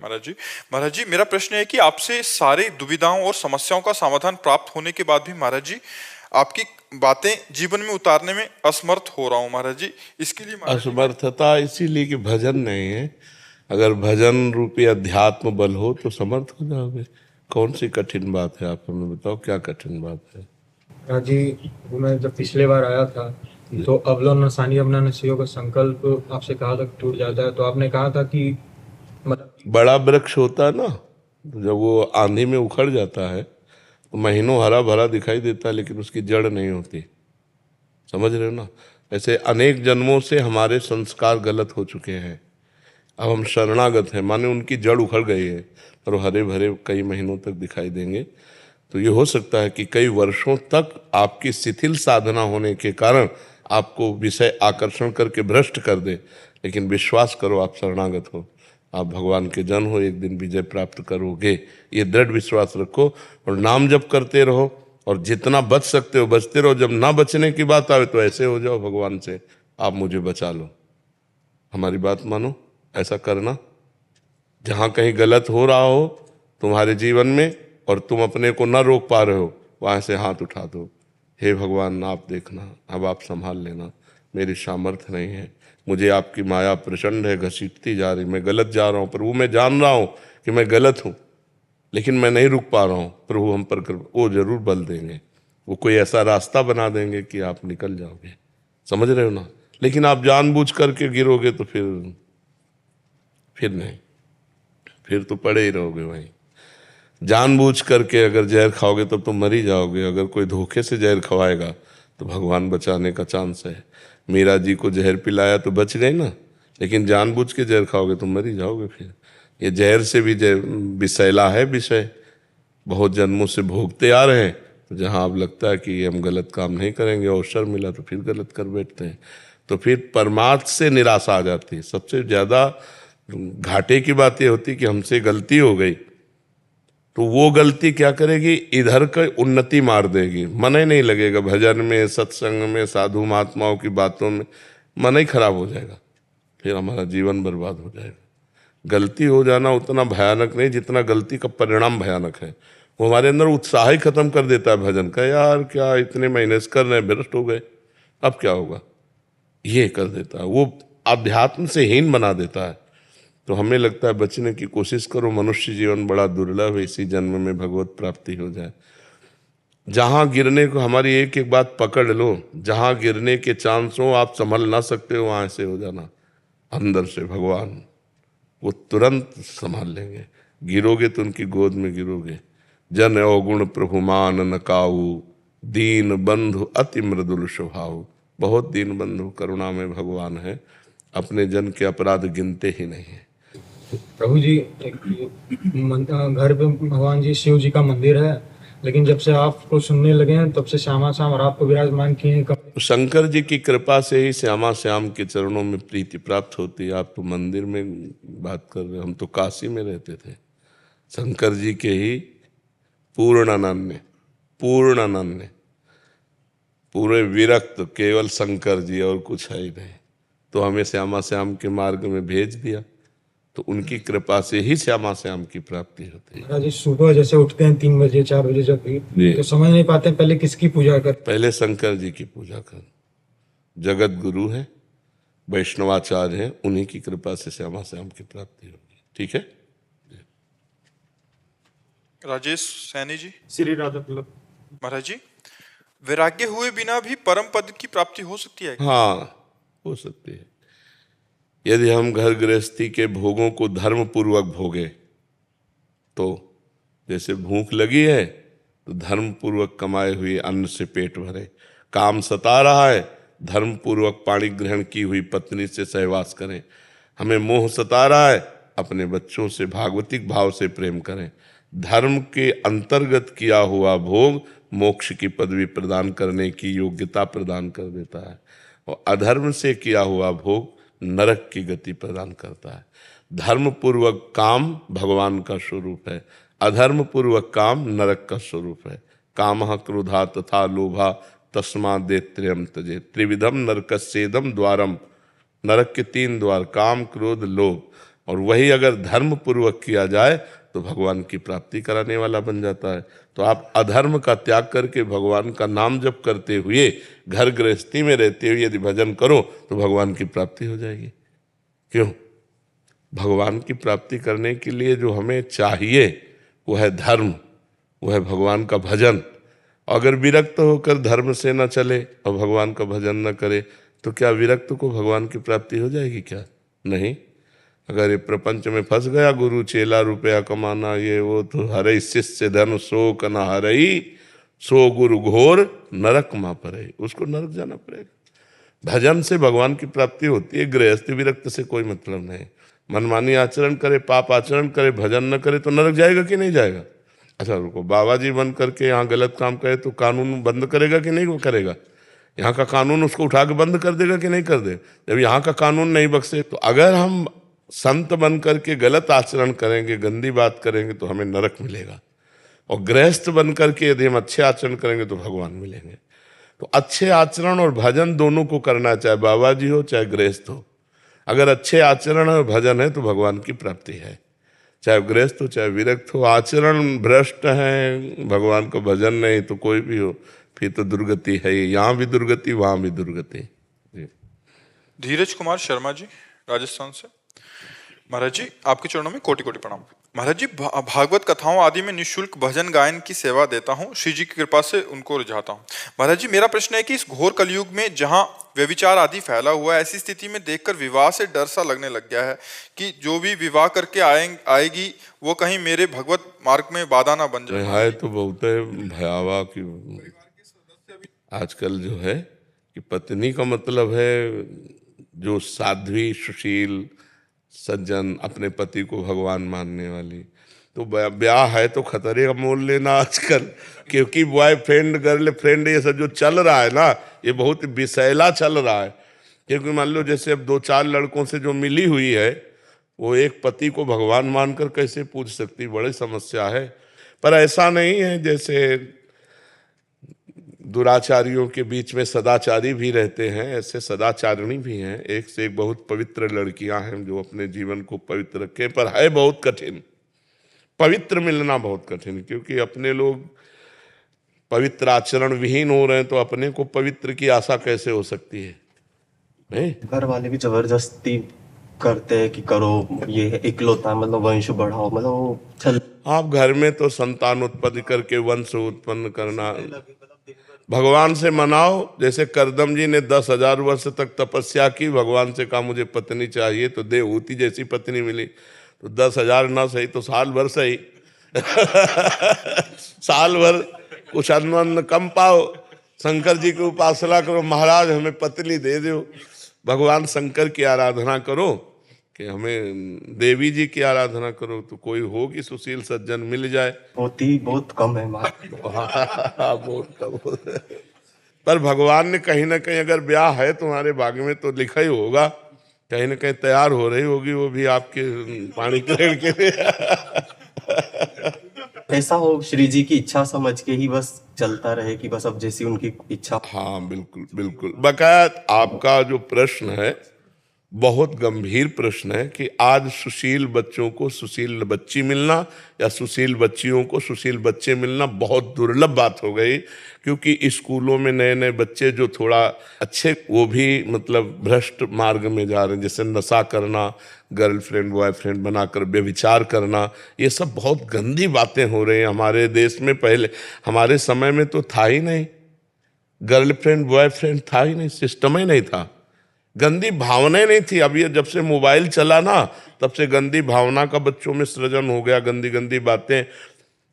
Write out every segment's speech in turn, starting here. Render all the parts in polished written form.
महाराज जी मेरा प्रश्न है कि आपसे सारी दुविधाओं और समस्याओं का समाधान प्राप्त होने के बाद भी महाराज जी आपकी बातें जीवन में उतारने में असमर्थ हो रहा हूँ महाराज जी। इसके लिए महाराज जी असमर्थता इसीलिए कि भजन नहीं है। अगर भजन रूपी अध्यात्म बल हो तो समर्थ हो जाओगे। कौन सी कठिन बात है, आप हमें बताओ, क्या कठिन बात है? राज जी, मैं जब पिछले बार आया था तो अवलो नसानी अपना नसियों का संकल्प आपसे कहा था टूट जाता है, तो आपने कहा था कि मतलब बड़ा वृक्ष होता है ना, तो जब वो आंधी में उखड़ जाता है तो महीनों हरा भरा दिखाई देता है, लेकिन उसकी जड़ नहीं होती। समझ रहे हो ना? ऐसे अनेक जन्मों से हमारे संस्कार गलत हो चुके हैं। अब हम शरणागत हैं, माने उनकी जड़ उखड़ गई है, और हरे भरे कई महीनों तक दिखाई देंगे। तो ये हो सकता है कि कई वर्षों तक आपकी शिथिल साधना होने के कारण आपको विषय आकर्षण करके भ्रष्ट कर दे, लेकिन विश्वास करो, आप शरणागत हो, आप भगवान के जन हो, एक दिन विजय प्राप्त करोगे। ये दृढ़ विश्वास रखो और नाम जप करते रहो, और जितना बच सकते हो बचते रहो। जब ना बचने की बात आवे तो ऐसे हो जाओ भगवान से, आप मुझे बचा लो, हमारी बात मानो। ऐसा करना, जहाँ कहीं गलत हो रहा हो तुम्हारे जीवन में और तुम अपने को न रोक पा रहे हो, वहाँ से हाथ उठा दो, हे भगवान आप देखना, अब आप संभाल लेना, मेरी सामर्थ्य नहीं है, मुझे आपकी माया प्रचंड है, घसीटती जा रही, मैं गलत जा रहा हूँ प्रभु, मैं जान रहा हूँ कि मैं गलत हूँ, लेकिन मैं नहीं रुक पा रहा हूँ प्रभु, हम पर कृपा। वो जरूर बल देंगे, वो कोई ऐसा रास्ता बना देंगे कि आप निकल जाओगे। समझ रहे हो ना? लेकिन आप जानबूझ करके गिरोगे तो फिर नहीं, फिर तो पड़े ही रहोगे वहीं। जानबूझ करके अगर जहर खाओगे तब तो मर ही जाओगे। अगर कोई धोखे से जहर खवाएगा तो भगवान बचाने का चांस है। मीरा जी को जहर पिलाया तो बच गए ना, लेकिन जानबूझ के जहर खाओगे तो मर ही जाओगे। फिर ये जहर से भी विषैला है विषय, बहुत जन्मों से भोगते आ रहे हैं। तो जहाँ अब लगता है कि हम गलत काम नहीं करेंगे, अवसर मिला तो फिर गलत कर बैठते हैं, तो फिर परमार्थ से निराशा आ जाती है। सबसे ज़्यादा घाटे की बात ये होती है कि हमसे गलती हो गई, तो वो गलती क्या करेगी, इधर का उन्नति मार देगी, मन ही नहीं लगेगा भजन में, सत्संग में, साधु महात्माओं की बातों में, मन ही खराब हो जाएगा, फिर हमारा जीवन बर्बाद हो जाएगा। गलती हो जाना उतना भयानक नहीं जितना गलती का परिणाम भयानक है। वो हमारे अंदर उत्साह ही खत्म कर देता है भजन का। यार क्या इतने महीने से कर रहे हैं, भ्रष्ट हो गए, अब क्या होगा, ये कर देता है, वो अध्यात्म से हीन बना देता है। तो हमें लगता है बचने की कोशिश करो, मनुष्य जीवन बड़ा दुर्लभ है, इसी जन्म में भगवत प्राप्ति हो जाए। जहाँ गिरने को, हमारी एक एक बात पकड़ लो, जहाँ गिरने के चांस हो, आप संभल ना सकते हो, वहाँ से हो जाना, अंदर से भगवान वो तुरंत संभाल लेंगे। गिरोगे तो उनकी गोद में गिरोगे। जन अवगुण प्रभु मान न काऊ, दीन बंधु अति मृदुल स्वभाव। बहुत दीन बंधु करुणा में भगवान है, अपने जन के अपराध गिनते ही नहीं है। प्रभु जी, घर पे भगवान जी शिव जी का मंदिर है, लेकिन जब से आपको सुनने लगे हैं तब से श्यामा श्याम और आपको विराजमान किए हैं। शंकर जी की कृपा से ही श्यामा श्याम के चरणों में प्रीति प्राप्त होती है। आप तो मंदिर में बात कर रहे हो, हम तो काशी में रहते थे। शंकर जी के ही पूर्णानन्य पूरे विरक्त केवल शंकर जी, और कुछ है ही नहीं। तो हमें श्यामा श्याम के मार्ग में भेज दिया, तो उनकी कृपा से ही श्यामा श्याम की प्राप्ति होती है। महाराज जी, सुबह जैसे उठते हैं 3 बजे 4 बजे, जब भी तो समझ नहीं पाते पहले किसकी पूजा कर। पहले शंकर जी की पूजा कर, जगत गुरु है, वैष्णवाचार्य है, उन्हीं की कृपा से श्यामा श्याम की प्राप्ति होगी। ठीक है। राजेश सैनी जी। श्री राधा महाराज जी, वैराग्य हुए बिना भी परम पद की प्राप्ति हो सकती है? हाँ, हो सकती है। यदि हम घर गृहस्थी के भोगों को धर्म पूर्वक भोगे, तो जैसे भूख लगी है तो धर्म पूर्वक कमाए हुए अन्न से पेट भरे, काम सता रहा है, धर्म पूर्वक पाणी ग्रहण की हुई पत्नी से सहवास करें, हमें मोह सता रहा है, अपने बच्चों से भागवतिक भाव से प्रेम करें। धर्म के अंतर्गत किया हुआ भोग मोक्ष की पदवी प्रदान करने की योग्यता प्रदान कर देता है, और अधर्म से किया हुआ भोग नरक की गति प्रदान करता है। धर्म पूर्वक काम भगवान का स्वरूप है, अधर्म पूर्वक काम नरक का स्वरूप है। कामः क्रोधा तथा लोभा तस्मादेत्र्यम तजे, त्रिविधम नरकस्येदम द्वारम। नरक के 3 द्वार, काम क्रोध लोभ, और वही अगर धर्म पूर्वक किया जाए तो भगवान की प्राप्ति कराने वाला बन जाता है। तो आप अधर्म का त्याग करके भगवान का नाम जप करते हुए घर गृहस्थी में रहते हुए यदि भजन करो तो भगवान की प्राप्ति हो जाएगी। क्यों? भगवान की प्राप्ति करने के लिए जो हमें चाहिए वो है धर्म, वो है भगवान का भजन। अगर विरक्त होकर धर्म से न चले और भगवान का भजन न करे तो क्या विरक्त को भगवान की प्राप्ति हो जाएगी? क्या नहीं। अगर ये प्रपंच में फंस गया, गुरु चेला रुपया कमाना ये वो, तो हरई शिष्य धन सो कना हरई, सो गुरु घोर नरक मा पड़े, उसको नरक जाना पड़ेगा। भजन से भगवान की प्राप्ति होती है, गृहस्थी विरक्त से कोई मतलब नहीं। मनमानी आचरण करे, पाप आचरण करे, भजन न करे तो नरक जाएगा कि नहीं जाएगा? अच्छा रुको, बाबा जी बन करके यहाँ गलत काम करे तो कानून बंद करेगा कि नहीं करेगा? यहाँ का कानून उसको उठा के बंद कर देगा कि नहीं कर दे? जब यहाँ का कानून नहीं बख्शे तो अगर हम संत बन करके गलत आचरण करेंगे, गंदी बात करेंगे तो हमें नरक मिलेगा, और गृहस्थ बन करके यदि हम अच्छे आचरण करेंगे तो भगवान मिलेंगे। तो अच्छे आचरण और भजन दोनों को करना, चाहे बाबा जी हो चाहे गृहस्थ हो। अगर अच्छे आचरण और भजन है तो भगवान की प्राप्ति है, चाहे गृहस्थ हो चाहे विरक्त हो। आचरण भ्रष्ट है, भगवान का भजन नहीं, तो कोई भी हो फिर तो दुर्गति है। यहाँ भी दुर्गति, वहाँ भी दुर्गति। धीरज कुमार शर्मा जी राजस्थान से। महाराज जी आपके चरणों में कोटि कोटि प्रणाम। महाराज जी भागवत कथाओं आदि में निःशुल्क भजन गायन की सेवा देता हूँ, श्री जी की कृपा से उनको रिझाता हूँ। महाराज जी मेरा प्रश्न है कि इस घोर कलयुग में जहाँ व्यभिचार आदि फैला हुआ है, ऐसी स्थिति में देखकर विवाह से डर सा लगने लग गया है कि जो भी विवाह करके आएगी वो कहीं मेरे भगवत मार्ग में बाधा ना बन जाए। है तो बहुत भयावह कि आजकल जो है कि पत्नी का मतलब है जो साध्वी सुशील सज्जन, अपने पति को भगवान मानने वाली। तो ब्याह है तो खतरे का मोल लेना आजकल, क्योंकि बॉयफ्रेंड गर्लफ्रेंड ये सब जो चल रहा है ना, ये बहुत विषैला चल रहा है। क्योंकि मान लो जैसे अब 2-4 लड़कों से जो मिली हुई है, वो एक पति को भगवान मानकर कैसे पूछ सकती, बड़ी समस्या है। पर ऐसा नहीं है, जैसे दुराचारियों के बीच में सदाचारी भी रहते हैं, ऐसे सदाचारिणी भी हैं। एक से एक बहुत पवित्र लड़कियां हैं जो अपने जीवन को पवित्र रखे, पर है बहुत कठिन, पवित्र मिलना बहुत कठिन। क्योंकि अपने लोग पवित्र आचरण विहीन हो रहे हैं तो अपने को पवित्र की आशा कैसे हो सकती है? नहीं, घर वाले भी जबरदस्ती करते हैं कि करो, ये इकलौता मतलब वंश बढ़ाओ, मतलब वो चल। आप घर में तो संतान उत्पत्ति करके वंश उत्पन्न करना, भगवान से मनाओ। जैसे करदम जी ने 10,000 वर्ष तक तपस्या की, भगवान से कहा मुझे पत्नी चाहिए, तो देवहूति जैसी पत्नी मिली। तो 10,000 ना सही तो साल भर सही साल भर कुछ अन्न कम पाओ, शंकर जी की उपासना करो, महाराज हमें पत्नी दे दो। भगवान शंकर की आराधना करो कि हमें देवी जी की आराधना करो, तो कोई होगी सुशील सज्जन मिल जाए। होती बहुत कम है बहुत कम। पर भगवान ने कहीं ना कहीं अगर ब्याह है तुम्हारे भाग्य में तो लिखा ही होगा, कहीं ना कहीं तैयार हो रही होगी वो भी आपके पानी ग्रहण के लिए। ऐसा हो श्री जी की इच्छा समझ के ही बस चलता रहे कि बस अब जैसी उनकी इच्छा। हाँ बिल्कुल बिल्कुल। बकाया आपका जो प्रश्न है बहुत गंभीर प्रश्न है कि आज सुशील बच्चों को सुशील बच्ची मिलना या सुशील बच्चियों को सुशील बच्चे मिलना बहुत दुर्लभ बात हो गई। क्योंकि स्कूलों में नए नए बच्चे जो थोड़ा अच्छे, वो भी मतलब भ्रष्ट मार्ग में जा रहे हैं, जैसे नशा करना, गर्लफ्रेंड बॉयफ्रेंड बनाकर व्यभिचार करना, ये सब बहुत गंदी बातें हो रही हैं हमारे देश में। पहले हमारे समय में तो था ही नहीं, गर्लफ्रेंड बॉयफ्रेंड था ही नहीं, सिस्टम ही नहीं था, गंदी भावनाएं नहीं थी। अब ये जब से मोबाइल चला ना, तब से गंदी भावना का बच्चों में सृजन हो गया, गंदी गंदी बातें।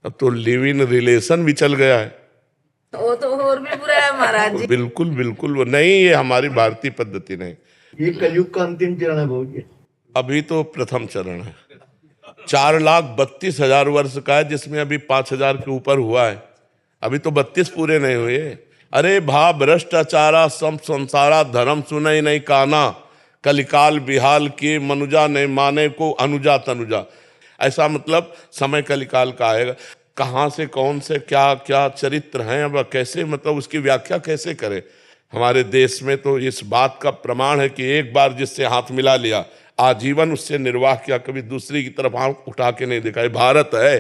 अब तो लिव इन रिलेशन भी चल गया है, वो तो और भी बुरा है महाराज जी। बिल्कुल बिल्कुल वो नहीं, ये हमारी भारतीय पद्धति नहीं। ये कलयुग का अंतिम चरण है बहुत। अभी तो प्रथम चरण है, 4,32,000 वर्ष का है, जिसमें अभी 5,000 के ऊपर हुआ है, अभी तो 32 पूरे नहीं हुए। अरे भा भ्रष्टाचारा सम संसारा धर्म सुनई नहीं काना, कलिकाल बिहाल किए मनुजा ने माने को अनुजा तनुजा। ऐसा मतलब समय कलिकाल का आएगा, कहाँ से कौन से क्या क्या चरित्र हैं, अब कैसे मतलब उसकी व्याख्या कैसे करें। हमारे देश में तो इस बात का प्रमाण है कि एक बार जिससे हाथ मिला लिया आजीवन उससे निर्वाह किया, कभी दूसरी की तरफ आंख उठा के नहीं देखा। ये भारत है,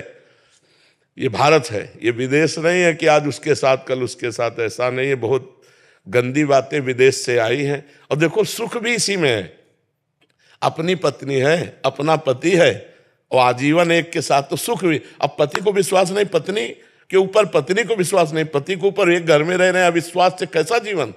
ये भारत है, ये विदेश नहीं है कि आज उसके साथ कल उसके साथ, ऐसा नहीं है। बहुत गंदी बातें विदेश से आई हैं। और देखो सुख भी इसी में है, अपनी पत्नी है, अपना पति है और आजीवन एक के साथ, तो सुख भी। अब पति को विश्वास नहीं, पत्नी के ऊपर पत्नी को विश्वास नहीं, पति के ऊपर एक घर में रह रहे हैं, अविश्वास से कैसा जीवन।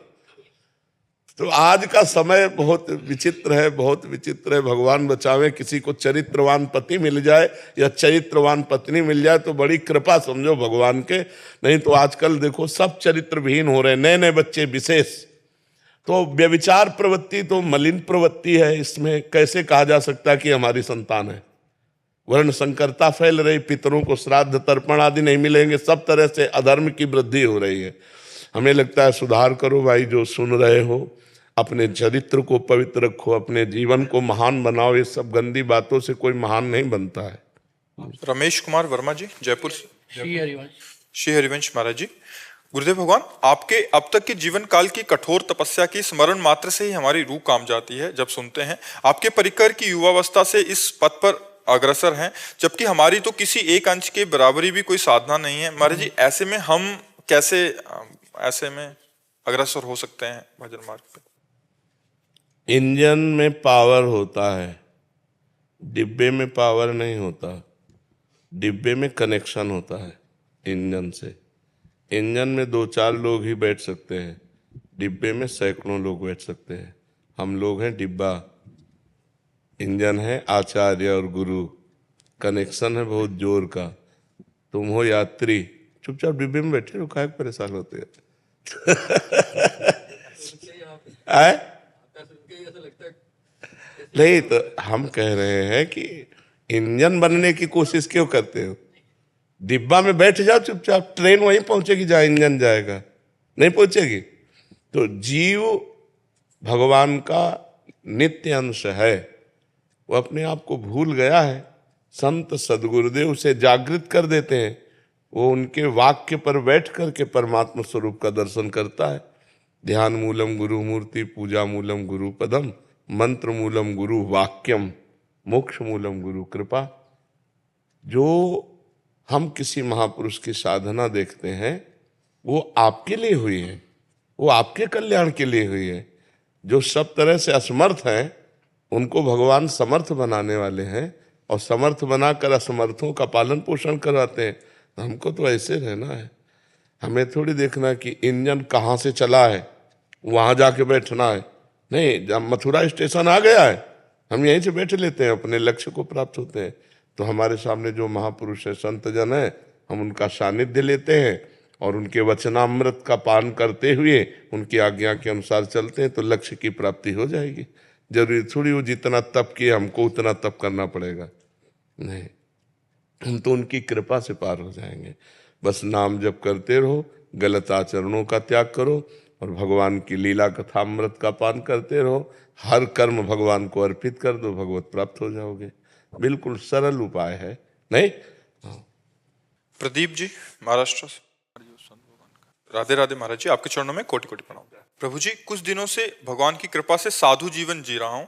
तो आज का समय बहुत विचित्र है, बहुत विचित्र है। भगवान बचावे, किसी को चरित्रवान पति मिल जाए या चरित्रवान पत्नी मिल जाए तो बड़ी कृपा समझो भगवान के। नहीं तो आजकल देखो सब चरित्रविहीन हो रहे हैं, नए नए बच्चे विशेष। तो व्यभिचार प्रवृत्ति तो मलिन प्रवृत्ति है, इसमें कैसे कहा जा सकता है कि हमारी संतान है। वर्ण संकरता फैल रही, पितरों को श्राद्ध तर्पण आदि नहीं मिलेंगे, सब तरह से अधर्म की वृद्धि हो रही है। हमें लगता है सुधार करो भाई, जो सुन रहे हो अपने चरित्र को पवित्र रखो, अपने जीवन को महान बनाओ। ये सब गंदी बातों से कोई महान नहीं बनता है। रमेश कुमार वर्मा जी, जयपुर से। श्री हरिवंश महाराज जी, गुरुदेव भगवान, आपके अब तक के जीवन काल की कठोर तपस्या की स्मरण मात्र से ही हमारी रूह काम जाती है जब सुनते हैं आपके परिकर की युवावस्था से इस पथ पर अग्रसर हैं, जबकि हमारी तो किसी एक अंश के बराबरी भी कोई साधना नहीं है। महाराज जी, ऐसे में हम कैसे ऐसे में अग्रसर हो सकते हैं भजन मार्ग पे? इंजन में पावर होता है, डिब्बे में पावर नहीं होता। डिब्बे में कनेक्शन होता है इंजन से। इंजन में 2-4 लोग ही बैठ सकते हैं, डिब्बे में सैकड़ों लोग बैठ सकते हैं। हम लोग हैं डिब्बा, इंजन है आचार्य और गुरु, कनेक्शन है बहुत जोर का। तुम हो यात्री, चुपचाप डिब्बे में बैठे रहो, काहे परेशान होते हैं? नहीं तो हम कह रहे हैं कि इंजन बनने की कोशिश क्यों करते हो? डिब्बा में बैठ जाओ चुपचाप, ट्रेन वहीं पहुंचेगी जहां इंजन जाएगा, नहीं पहुंचेगी। तो जीव भगवान का नित्य अंश है, वो अपने आप को भूल गया है। संत सदगुरुदेव उसे जागृत कर देते हैं, वो उनके वाक्य पर बैठ करके परमात्मा स्वरूप का दर्शन करता है। ध्यान मूलम गुरु मूर्ति, पूजा मूलम गुरु पदम, मंत्र मूलम गुरु वाक्यम, मोक्ष मूलम गुरु कृपा। जो हम किसी महापुरुष की साधना देखते हैं वो आपके लिए हुई है, वो आपके कल्याण के लिए हुई है। जो सब तरह से असमर्थ हैं उनको भगवान समर्थ बनाने वाले हैं, और समर्थ बनाकर असमर्थों का पालन पोषण करवाते हैं। हमको तो ऐसे रहना है, हमें थोड़ी देखना कि इंजन कहाँ से चला है, वहाँ जाके बैठना है। नहीं, जब मथुरा स्टेशन आ गया है हम यहीं से बैठ लेते हैं, अपने लक्ष्य को प्राप्त होते हैं। तो हमारे सामने जो महापुरुष है, संत जन है, हम उनका सानिध्य लेते हैं और उनके वचनामृत का पान करते हुए उनकी आज्ञा के अनुसार चलते हैं तो लक्ष्य की प्राप्ति हो जाएगी। जरूरी थोड़ी वो जितना तप किए हमको उतना तप करना पड़ेगा, नहीं, हम तो उनकी कृपा से पार हो जाएंगे। बस नाम जप करते रहो, गलत आचरणों का त्याग करो और भगवान की लीला कथामृत का पान करते रहो। हर कर्म भगवान को अर्पित कर दो, भगवत प्राप्त हो जाओगे। बिल्कुल सरल उपाय है, नहीं? प्रदीप जी, महाराष्ट्र से। राधे राधे महाराज जी, आपके चरणों में कोटि कोटि प्रणाम। प्रभु जी, कुछ दिनों से भगवान की कृपा से साधु जीवन जी रहा हूँ।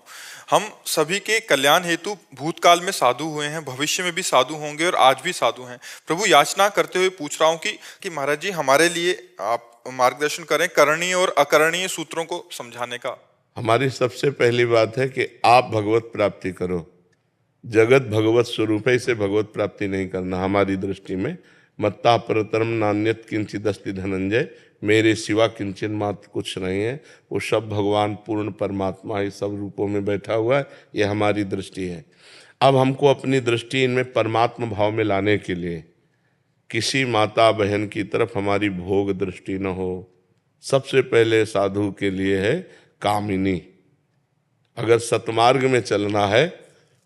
हम सभी के कल्याण हेतु भूतकाल में साधु हुए हैं, भविष्य में भी साधु होंगे और आज भी साधु हैं। प्रभु, याचना करते हुए पूछ रहा हूँ कि महाराज जी हमारे लिए आप मार्गदर्शन करें करणीय और अकरणीय सूत्रों को समझाने का। हमारी सबसे पहली बात है कि आप भगवत प्राप्ति करो। जगत भगवत स्वरूप है, इसे भगवत प्राप्ति नहीं करना हमारी दृष्टि में। मत्ता परतरम नान्यत किंचित अस्ति धनंजय, मेरे सिवा किंचन मात्र कुछ नहीं है। वो सब भगवान पूर्ण परमात्मा ही सब रूपों में बैठा हुआ है, ये हमारी दृष्टि है। अब हमको अपनी दृष्टि इनमें परमात्मा भाव में लाने के लिए किसी माता बहन की तरफ हमारी भोग दृष्टि न हो। सबसे पहले साधु के लिए है कामिनी। अगर सतमार्ग में चलना है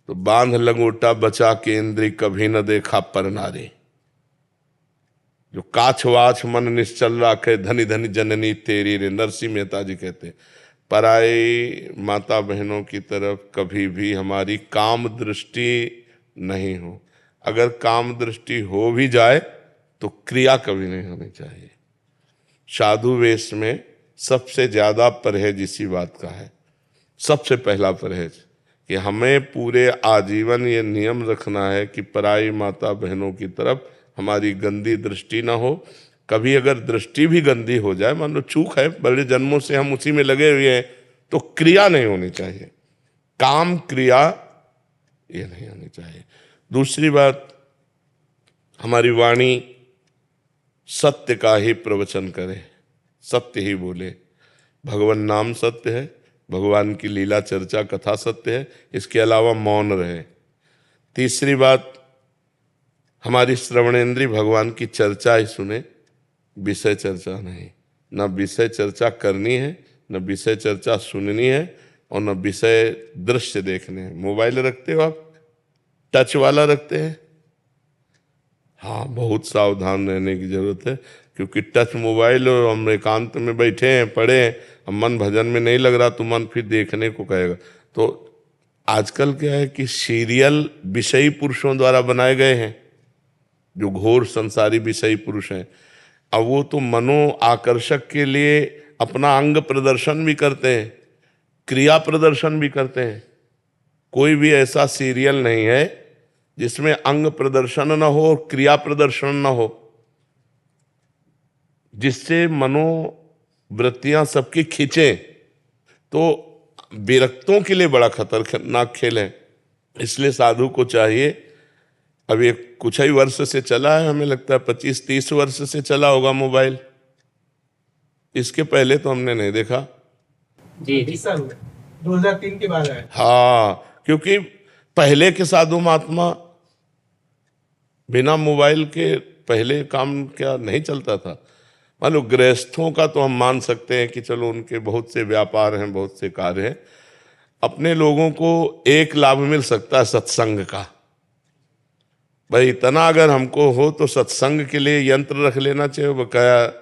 तो बांध लंगोटा बचा के इंद्री, कभी न देखा पर नारी। जो काछवाछ मन निश्चल राखे, धनी धनी जननी तेरी रे, नरसिंह मेहता जी कहते। पराई माता बहनों की तरफ कभी भी हमारी काम दृष्टि नहीं हो। अगर काम दृष्टि हो भी जाए तो क्रिया कभी नहीं होनी चाहिए। साधु वेश में सबसे ज्यादा परहेज इसी बात का है। सबसे पहला परहेज कि हमें पूरे आजीवन ये नियम रखना है कि पराई माता बहनों की तरफ हमारी गंदी दृष्टि ना हो। कभी अगर दृष्टि भी गंदी हो जाए, मान लो चूक है, बड़े जन्मों से हम उसी में लगे हुए हैं, तो क्रिया नहीं होनी चाहिए, काम क्रिया ये नहीं होनी चाहिए। दूसरी बात, हमारी वाणी सत्य का ही प्रवचन करे, सत्य ही बोले। भगवान नाम सत्य है, भगवान की लीला चर्चा कथा सत्य है, इसके अलावा मौन रहे। तीसरी बात, हमारी श्रवणेंद्री भगवान की चर्चा ही सुने, विषय चर्चा नहीं। न विषय चर्चा करनी है, न विषय चर्चा सुननी है, और न विषय दृश्य देखने हैं। मोबाइल रखते हो आप, टच वाला रखते हैं? हाँ, बहुत सावधान रहने की जरूरत है, क्योंकि टच मोबाइल और हम एकांत में बैठे हैं, पढ़े हैं, अब मन भजन में नहीं लग रहा तो मन फिर देखने को कहेगा। तो आजकल क्या है कि सीरियल विषयी पुरुषों द्वारा बनाए गए हैं, जो घोर संसारी विषयी पुरुष हैं। अब वो तो मनो आकर्षक के लिए अपना अंग प्रदर्शन भी करते हैं, क्रिया प्रदर्शन भी करते हैं। कोई भी ऐसा सीरियल नहीं है जिसमें अंग प्रदर्शन न हो और क्रिया प्रदर्शन न हो, जिससे मनोवृत्तियां सबकी खींचें। तो विरक्तों के लिए बड़ा खतरनाक खेल है। इसलिए साधु को चाहिए, अब ये कुछ ही वर्ष से चला है, हमें लगता है 25-30 वर्ष से चला होगा मोबाइल, इसके पहले तो हमने नहीं देखा। जी 2003 के बाद आया। हाँ, क्योंकि पहले के साधु महात्मा बिना मोबाइल के पहले काम क्या नहीं चलता था। मान लो गृहस्थों का तो हम मान सकते हैं कि चलो उनके बहुत से व्यापार हैं, बहुत से कार्य हैं। अपने लोगों को एक लाभ मिल सकता है सत्संग का। भाई इतना अगर हमको हो तो सत्संग के लिए यंत्र रख लेना चाहिए बकाया।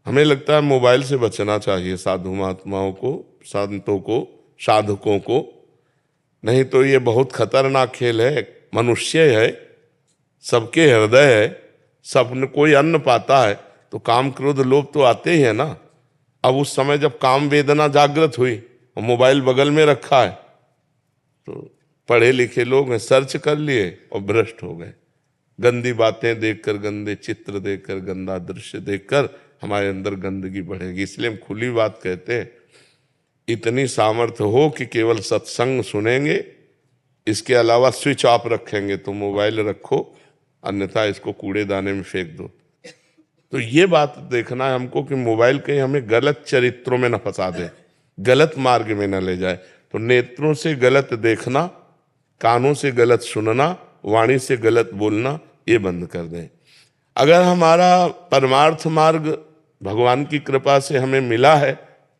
हमें लगता है मोबाइल से बचना चाहिए साधु महात्माओं को, संतों को, साधकों को, नहीं तो ये बहुत खतरनाक खेल है। मनुष्य है, सबके हृदय है, सब कोई अन्न पाता है तो काम क्रोध लोभ तो आते ही है ना। अब उस समय जब काम वेदना जागृत हुई और मोबाइल बगल में रखा है, तो पढ़े लिखे लोग हैं, सर्च कर लिए और भ्रष्ट हो गए। गंदी बातें देखकर, गंदे चित्र देखकर, गंदा दृश्य देखकर हमारे अंदर गंदगी बढ़ेगी। इसलिए हम खुली बात कहते हैं, इतनी सामर्थ्य हो कि केवल सत्संग सुनेंगे, इसके अलावा स्विच ऑफ रखेंगे तो मोबाइल रखो, अन्यथा इसको कूड़ेदाने में फेंक दो। तो ये बात देखना है हमको कि मोबाइल कहीं हमें गलत चरित्रों में न फंसा दे, गलत मार्ग में न ले जाए। तो नेत्रों से गलत देखना, कानों से गलत सुनना, वाणी से गलत बोलना, ये बंद कर दें। अगर हमारा परमार्थ मार्ग भगवान की कृपा से हमें मिला है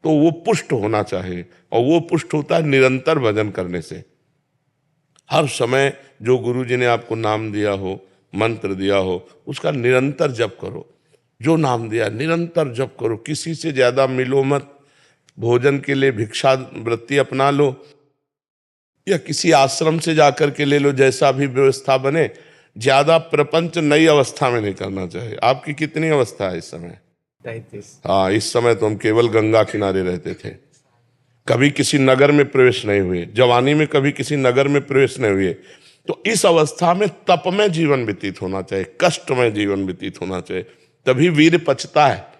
तो वो पुष्ट होना चाहिए, और वो पुष्ट होता है निरंतर भजन करने से। हर समय जो गुरु जी ने आपको नाम दिया हो, मंत्र दिया हो, उसका निरंतर जप करो। जो नाम दिया निरंतर जप करो, किसी से ज्यादा मिलो मत। भोजन के लिए भिक्षा वृत्ति अपना लो या किसी आश्रम से जाकर के ले लो, जैसा भी व्यवस्था बने। ज्यादा प्रपंच नई अवस्था में नहीं करना चाहिए। आपकी कितनी अवस्था है इस समय? 33। हाँ, इस समय तो हम केवल गंगा किनारे रहते थे, कभी किसी नगर में प्रवेश नहीं हुए, जवानी में कभी किसी नगर में प्रवेश नहीं हुए। तो इस अवस्था में तप में जीवन व्यतीत होना चाहिए, कष्ट में जीवन व्यतीत होना चाहिए, तभी वीर पचता है।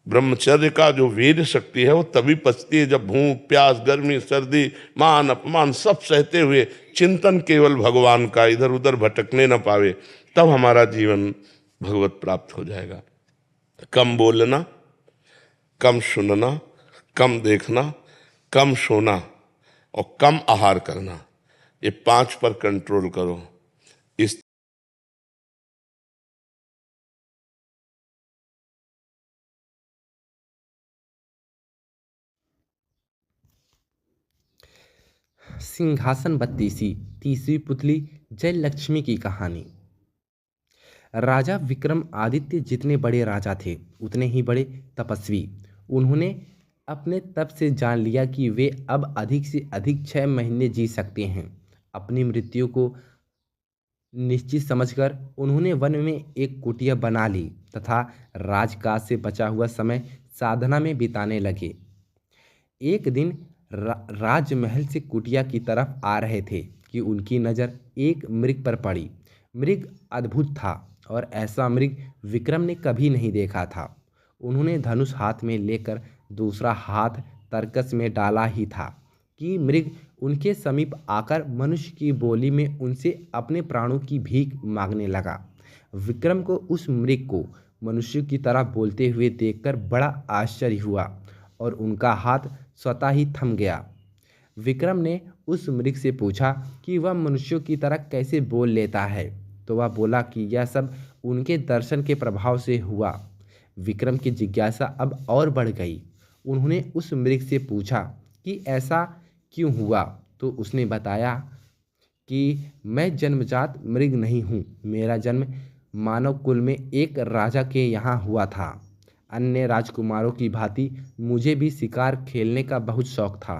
ब्रह्मचर्य का जो वीर शक्ति है वो तभी पचती है जब भूख प्यास गर्मी सर्दी मान अपमान सब सहते हुए चिंतन केवल भगवान का, इधर उधर भटकने न पावे, तब हमारा जीवन भगवत प्राप्त हो जाएगा। कम बोलना, कम सुनना, कम देखना, कम सोना और कम आहार करना, ये 5 पर कंट्रोल करो। इस सिंहासन बत्तीसी तीसरी पुतली जय लक्ष्मी की कहानी। राजा विक्रम आदित्य जितने बड़े राजा थे उतने ही बड़े तपस्वी। उन्होंने अपने तप से जान लिया कि वे अब अधिक से अधिक 6 महीने जी सकते हैं। अपनी मृत्यु को निश्चित समझकर उन्होंने वन में एक कुटिया बना ली तथा राजकाज से बचा हुआ समय साधना में बिताने लगे। एक दिन राजमहल से कुटिया की तरफ आ रहे थे कि उनकी नज़र एक मृग पर पड़ी। मृग अद्भुत था और ऐसा मृग विक्रम ने कभी नहीं देखा था। उन्होंने धनुष हाथ में लेकर दूसरा हाथ तरकस में डाला ही था कि मृग उनके समीप आकर मनुष्य की बोली में उनसे अपने प्राणों की भीख मांगने लगा। विक्रम को उस मृग को मनुष्य की तरह बोलते हुए देखकर बड़ा आश्चर्य हुआ और उनका हाथ स्वतः ही थम गया। विक्रम ने उस मृग से पूछा कि वह मनुष्यों की तरह कैसे बोल लेता है, तो वह बोला कि यह सब उनके दर्शन के प्रभाव से हुआ। विक्रम की जिज्ञासा अब और बढ़ गई। उन्होंने उस मृग से पूछा कि ऐसा क्यों हुआ, तो उसने बताया कि मैं जन्मजात मृग नहीं हूँ, मेरा जन्म मानव कुल में एक राजा के यहाँ हुआ था। अन्य राजकुमारों की भांति मुझे भी शिकार खेलने का बहुत शौक था।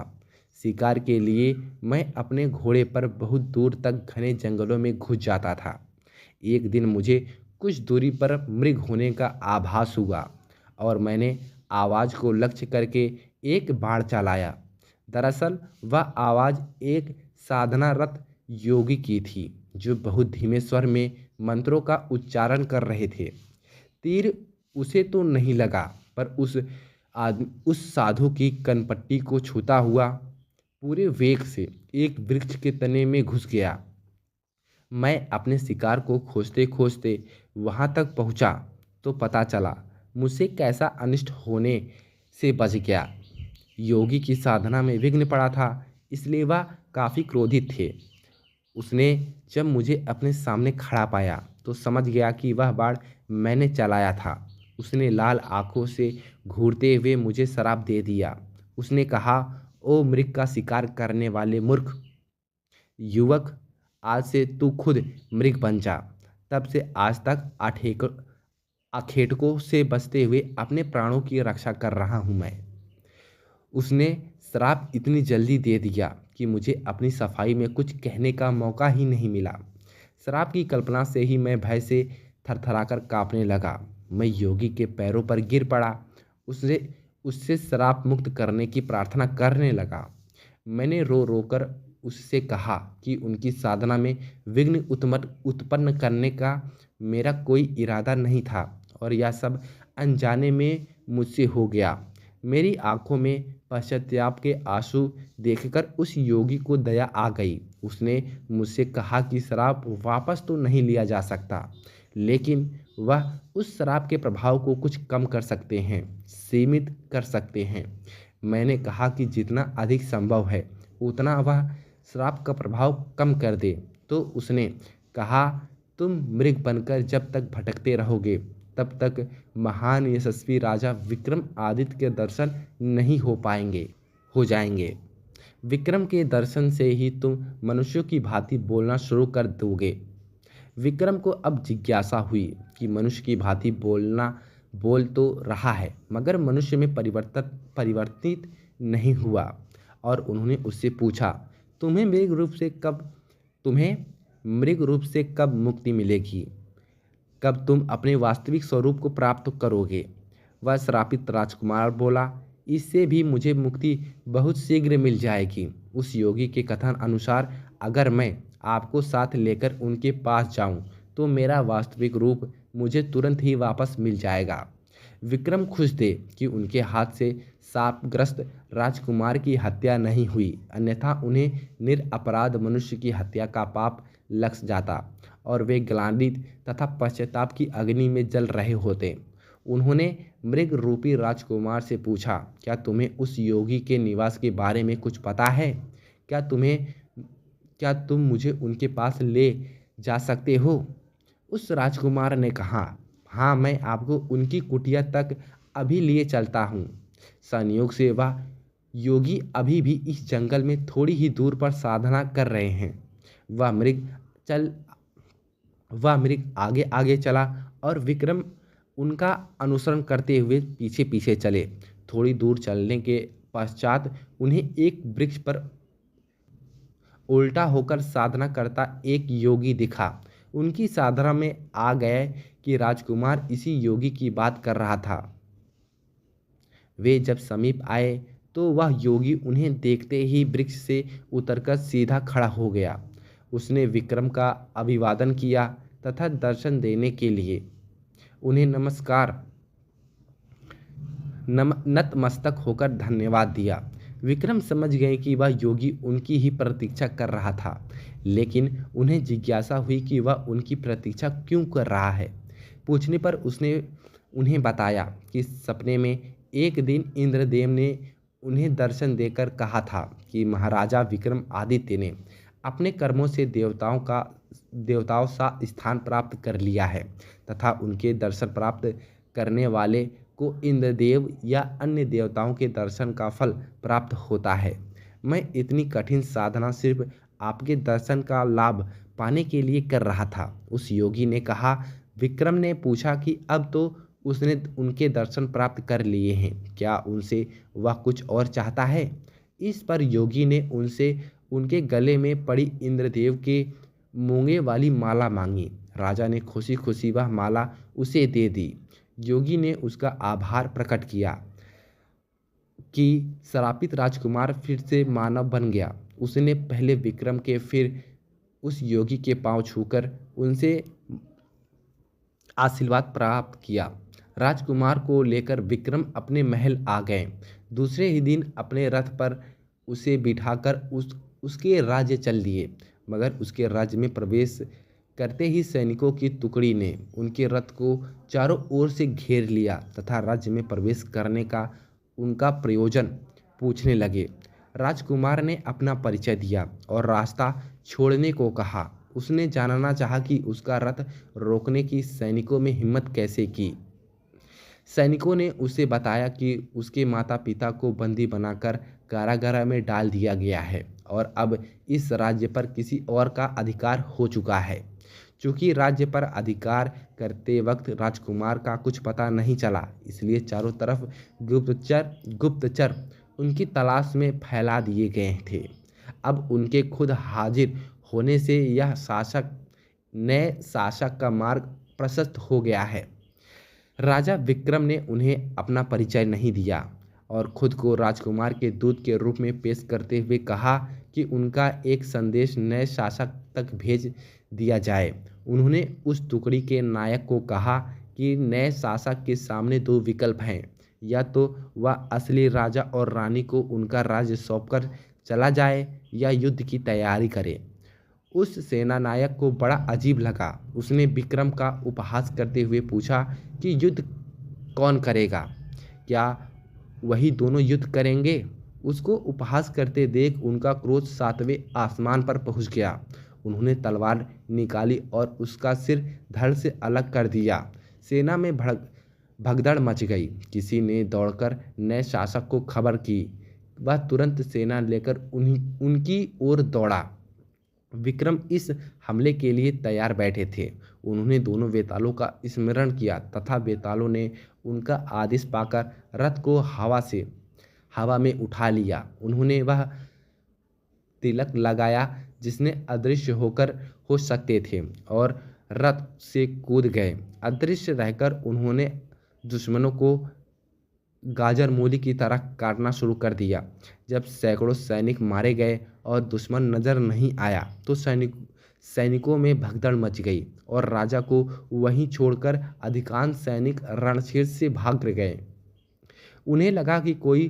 शिकार के लिए मैं अपने घोड़े पर बहुत दूर तक घने जंगलों में घुस जाता था। एक दिन मुझे कुछ दूरी पर मृग होने का आभास हुआ और मैंने आवाज़ को लक्ष्य करके एक बाण चलाया। दरअसल वह आवाज़ एक साधनारत योगी की थी जो बहुत धीमे स्वर में मंत्रों का उच्चारण कर रहे थे। तीर उसे तो नहीं लगा, पर उस साधु की कनपट्टी को छूता हुआ पूरे वेग से एक वृक्ष के तने में घुस गया। मैं अपने शिकार को खोजते खोजते वहां तक पहुंचा तो पता चला मुझसे कैसा अनिष्ट होने से बच गया। योगी की साधना में विघ्न पड़ा था, इसलिए वह काफ़ी क्रोधित थे। उसने जब मुझे अपने सामने खड़ा पाया तो समझ गया कि वह बाण मैंने चलाया था। उसने लाल आंखों से घूरते हुए मुझे श्राप दे दिया। उसने कहा, ओ मृग का शिकार करने वाले मूर्ख युवक, आज से तू खुद मृग बन जा। तब से आज तक अखेटकों से बचते हुए अपने प्राणों की रक्षा कर रहा हूँ मैं। उसने श्राप इतनी जल्दी दे दिया कि मुझे अपनी सफाई में कुछ कहने का मौका ही नहीं मिला। श्राप की कल्पना से ही मैं भय से थरथराकर कांपने लगा। मैं योगी के पैरों पर गिर पड़ा, उससे श्राप मुक्त करने की प्रार्थना करने लगा। मैंने रो रो कर उससे कहा कि उनकी साधना में विघ्न उत्पन्न करने का मेरा कोई इरादा नहीं था और यह सब अनजाने में मुझसे हो गया। मेरी आंखों में पश्चाताप के आंसू देखकर उस योगी को दया आ गई। उसने मुझसे कहा कि श्राप वापस तो नहीं लिया जा सकता, लेकिन वह उस श्राप के प्रभाव को कुछ कम कर सकते हैं, सीमित कर सकते हैं। मैंने कहा कि जितना अधिक संभव है उतना वह श्राप का प्रभाव कम कर दे। तो उसने कहा, तुम मृग बनकर जब तक भटकते रहोगे तब तक महान यशस्वी राजा विक्रम आदित्य के दर्शन नहीं हो जाएंगे। विक्रम के दर्शन से ही तुम मनुष्यों की भांति बोलना शुरू कर दोगे। विक्रम को अब जिज्ञासा हुई कि मनुष्य की भांति बोल तो रहा है मगर मनुष्य में परिवर्तित नहीं हुआ, और उन्होंने उससे पूछा, तुम्हें मृग रूप से कब मुक्ति मिलेगी, कब तुम अपने वास्तविक स्वरूप को प्राप्त करोगे। वह श्रापित राजकुमार बोला, इससे भी मुझे मुक्ति बहुत शीघ्र मिल जाएगी। उस योगी के कथन अनुसार अगर मैं आपको साथ लेकर उनके पास जाऊं तो मेरा वास्तविक रूप मुझे तुरंत ही वापस मिल जाएगा। विक्रम खुश थे कि उनके हाथ से शापग्रस्त राजकुमार की हत्या नहीं हुई, अन्यथा उन्हें निरपराध मनुष्य की हत्या का पाप लग जाता और वे ग्लानित तथा पश्चाताप की अग्नि में जल रहे होते। उन्होंने मृग रूपी राजकुमार से पूछा, क्या तुम्हें उस योगी के निवास के बारे में कुछ पता है? क्या तुम मुझे उनके पास ले जा सकते हो? उस राजकुमार ने कहा, हाँ, मैं आपको उनकी कुटिया तक अभी लिए चलता हूँ। संयोग से वह योगी अभी भी इस जंगल में थोड़ी ही दूर पर साधना कर रहे हैं। वह मृग आगे आगे चला और विक्रम उनका अनुसरण करते हुए पीछे पीछे चले। थोड़ी दूर चलने के पश्चात उन्हें एक वृक्ष पर उल्टा होकर साधना करता एक योगी दिखा। उनकी साधना में आ गए कि राजकुमार इसी योगी की बात कर रहा था। वे जब समीप आए तो वह योगी उन्हें देखते ही वृक्ष से उतरकर सीधा खड़ा हो गया। उसने विक्रम का अभिवादन किया तथा दर्शन देने के लिए उन्हें नतमस्तक होकर धन्यवाद दिया। विक्रम समझ गए कि वह योगी उनकी ही प्रतीक्षा कर रहा था, लेकिन उन्हें जिज्ञासा हुई कि वह उनकी प्रतीक्षा क्यों कर रहा है। पूछने पर उसने उन्हें बताया कि सपने में एक दिन इंद्रदेव ने उन्हें दर्शन देकर कहा था कि महाराजा विक्रमादित्य ने अपने कर्मों से देवताओं सा स्थान प्राप्त कर लिया है तथा उनके दर्शन प्राप्त करने वाले को इंद्रदेव या अन्य देवताओं के दर्शन का फल प्राप्त होता है। मैं इतनी कठिन साधना सिर्फ आपके दर्शन का लाभ पाने के लिए कर रहा था, उस योगी ने कहा। विक्रम ने पूछा कि अब तो उसने उनके दर्शन प्राप्त कर लिए हैं, क्या उनसे वह कुछ और चाहता है? इस पर योगी ने उनसे उनके गले में पड़ी इंद्रदेव के मूंगे वाली माला मांगी। राजा ने खुशी खुशी वह माला उसे दे दी। योगी ने उसका आभार प्रकट किया कि श्रापित राजकुमार फिर से मानव बन गया। उसने पहले विक्रम के फिर उस योगी के पांव छूकर उनसे आशीर्वाद प्राप्त किया। राजकुमार को लेकर विक्रम अपने महल आ गए। दूसरे ही दिन अपने रथ पर उसे बिठाकर उसके राज्य चल दिए, मगर उसके राज्य में प्रवेश करते ही सैनिकों की टुकड़ी ने उनके रथ को चारों ओर से घेर लिया तथा राज्य में प्रवेश करने का उनका प्रयोजन पूछने लगे। राजकुमार ने अपना परिचय दिया और रास्ता छोड़ने को कहा। उसने जानना चाहा कि उसका रथ रोकने की सैनिकों में हिम्मत कैसे की। सैनिकों ने उसे बताया कि उसके माता पिता को बंदी बनाकर कारागार में डाल दिया गया है और अब इस राज्य पर किसी और का अधिकार हो चुका है। चूँकि राज्य पर अधिकार करते वक्त राजकुमार का कुछ पता नहीं चला, इसलिए चारों तरफ गुप्तचर उनकी तलाश में फैला दिए गए थे। अब उनके खुद हाजिर होने से यह नए शासक का मार्ग प्रशस्त हो गया है। राजा विक्रम ने उन्हें अपना परिचय नहीं दिया और खुद को राजकुमार के दूत के रूप में पेश करते हुए कहा कि उनका एक संदेश नए शासक तक भेज दिया जाए। उन्होंने उस टुकड़ी के नायक को कहा कि नए शासक के सामने दो विकल्प हैं, या तो वह असली राजा और रानी को उनका राज्य सौंपकर चला जाए या युद्ध की तैयारी करे। उस सेना नायक को बड़ा अजीब लगा। उसने विक्रम का उपहास करते हुए पूछा कि युद्ध कौन करेगा? क्या वही दोनों युद्ध करेंगे? उसको उपहास करते देख उनका क्रोध 7वें आसमान पर पहुंच गया। उन्होंने तलवार निकाली और उसका सिर धड़ से अलग कर दिया। सेना में भगदड़ मच गई। किसी ने दौड़कर नए शासक को खबर की। वह तुरंत सेना लेकर उनकी ओर दौड़ा। विक्रम इस हमले के लिए तैयार बैठे थे। उन्होंने दोनों वेतालों का स्मरण किया तथा वेतालों ने उनका आदेश पाकर रथ को हवा में उठा लिया। उन्होंने वह तिलक लगाया जिसने अदृश्य हो सकते थे और रथ से कूद गए। अदृश्य रहकर उन्होंने दुश्मनों को गाजर मूली की तरह काटना शुरू कर दिया। जब सैकड़ों सैनिक मारे गए और दुश्मन नजर नहीं आया तो सैनिकों में भगदड़ मच गई और राजा को वहीं छोड़कर अधिकांश सैनिक रणक्षेत्र से भाग गए। उन्हें लगा कि कोई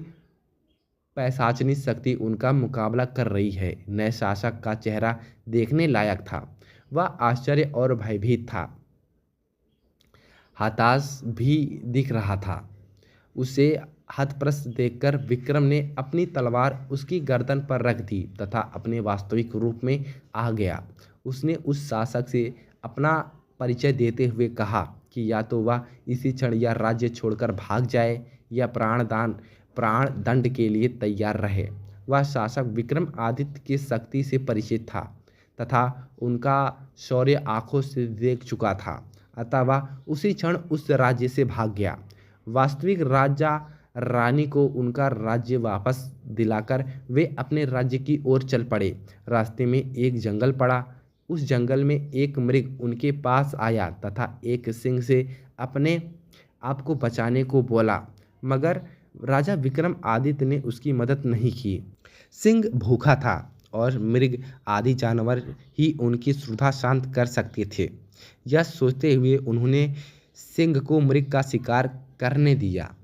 पैशाचनी शक्ति उनका मुकाबला कर रही है। नए शासक का चेहरा देखने लायक था। वह आश्चर्य और भयभीत था, हताश भी दिख रहा था। उसे हतप्रस्त देखकर विक्रम ने अपनी तलवार उसकी गर्दन पर रख दी तथा अपने वास्तविक रूप में आ गया। उसने उस शासक से अपना परिचय देते हुए कहा कि या तो वह इसी क्षण यह राज्य छोड़कर भाग जाए या प्राण दंड के लिए तैयार रहे। वह शासक विक्रमादित्य की शक्ति से परिचित था तथा उनका शौर्य आंखों से देख चुका था, अतः वह उसी क्षण उस राज्य से भाग गया। वास्तविक राजा रानी को उनका राज्य वापस दिलाकर वे अपने राज्य की ओर चल पड़े। रास्ते में एक जंगल पड़ा। उस जंगल में एक मृग उनके पास आया तथा एक सिंह से अपने आप को बचाने को बोला, मगर राजा विक्रमादित्य ने उसकी मदद नहीं की। सिंह भूखा था और मृग आदि जानवर ही उनकी क्षुधा शांत कर सकते थे। यह सोचते हुए उन्होंने सिंह को मृग का शिकार करने दिया।